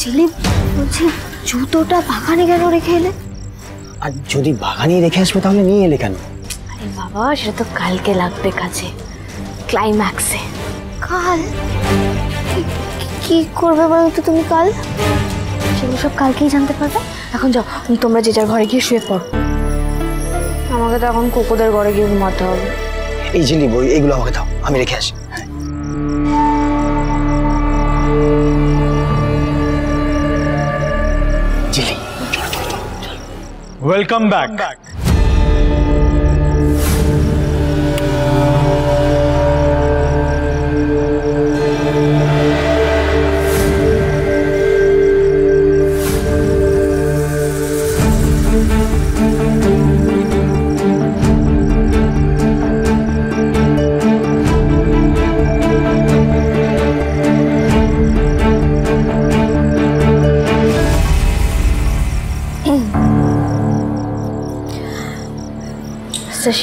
ছেলে বলছি জুতোটা বাগানে কেন রেখে এলে? আর যদি বাগানে রেখে আসবে তাহলে নিয়ে এলে কেন? আরে বাবা, সেটা তো কালকে লাগবে কাজে, ক্লাইম্যাক্সে। কাল কি করবে বলো তো তুমি? কাল সেগুলো সব কালকেই জানতে পারবে। এখন যাও, তোমরা যে যার ঘরে গিয়ে শুয়ে পড়ো। আমাকে তো এখন কোকোদের ঘরে গিয়ে ঘুমাতে হবে। এই ঝিলি বই এগুলো আমাকে দাও, আমি রেখে আসি। ঝিলি চলো চলো চলো। Welcome back.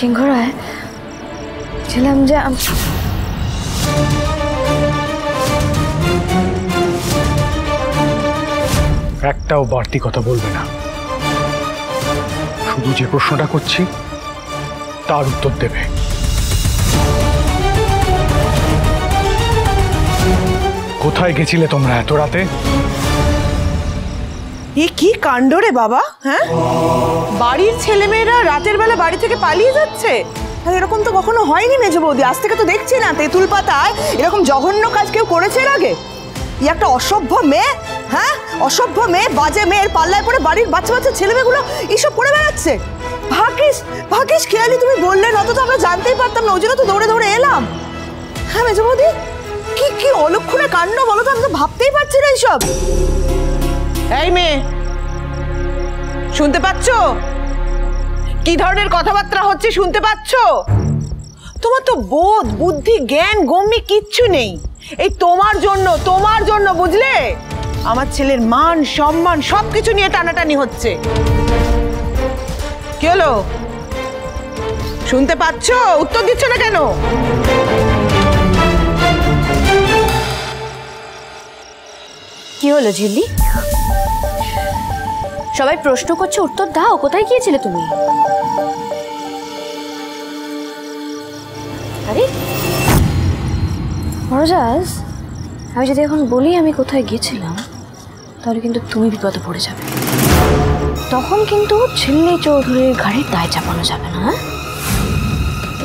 সিংহ রায় ছিলাম যে একটাও বাড়তি কথা বলবে না, শুধু যে প্রশ্নটা করছি তার উত্তর দেবে। কোথায় গেছিলে তোমরা এত রাতে? এ কি কাণ্ড রে বাবা! হ্যাঁ, বাড়ির ছেলেমেয়েরা রাতের বেলা বাড়ি থেকে পালিয়ে যাচ্ছে? এরকম তো কখনো হয়নি মেজো বৌদি। আজ থেকে তো দেখছি না তেঁতুল পাতায় এরকম জঘন্য কাজ কেউ করেছে এর আগে। ই একটা অসভ্য মেয়ে, হ্যাঁ অসভ্য মেয়ে, বাজে মেয়ের পাল্লায় পড়ে বাড়ির বাচ্চা বাচ্চা ছেলেমেয়েগুলো এইসব করে বেড়াচ্ছে। ভাগ্যিস ভাগ্যিস খেয়ালি তুমি বললে, নত তো আমরা জানতেই পারতাম না। ওই জন্য তো দৌড়ে দৌড়ে এলাম। হ্যাঁ মেজো বৌদি, কি কি অলক্ষণে কাণ্ড বলো তো, আমি তো ভাবতেই পারছি না এইসব। এই মেয়ে, শুনতে পাচ্ছ কি ধরনের কথাবার্তা হচ্ছে? শুনতে পাচ্ছ? তোমার তো বোধ বুদ্ধি জ্ঞান গম্যি কিচ্ছু নেই। এই তোমার জন্য বুঝলে, আমার ছেলের মান সম্মান সবকিছু নিয়ে টানাটানি হচ্ছে। কি হলো? শুনতে পাচ্ছ? উত্তর দিচ্ছ না কেন? কি হলো ঝিল্লি? সবাই প্রশ্ন করছে, উত্তর দাও। কোথায় গিয়েছিলে তুমি? আরে মরজাজ, আমি যদি এখন বলি আমি কোথায় গিয়েছিলাম তাহলে কিন্তু তুমি বিপদে পড়ে যাবে। তখন কিন্তু ঝিল্লি চৌধুরীর ঘাড়ে দায় চাপানো যাবে না।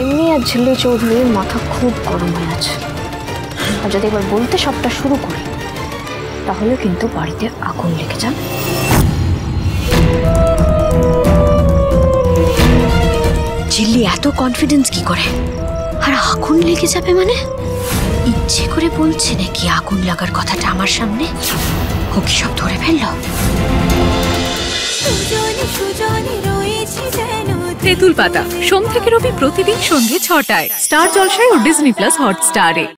এমনি আর ঝিল্লি চৌধুরীর মাথা খুব গরম হয়ে আছে। আর যদি এবার বলতে সবটা শুরু করি তাহলে কিন্তু বাড়িতে আগুন লেগে যাবে। ঝিল্লি এত কনফিডেন্স কি করে? আর আগুন লেগে যাবে মানে? ইচ্ছে করে বলছে নাকি আগুন লাগার কথাটা আমার সামনে? ও কি সব ধরে ফেললো? তেঁতুল পাতা সোম থেকে রবি প্রতিদিন সন্ধ্যে ৬টায় স্টার জলসায় ও ডিজনি প্লাস হটস্টারে।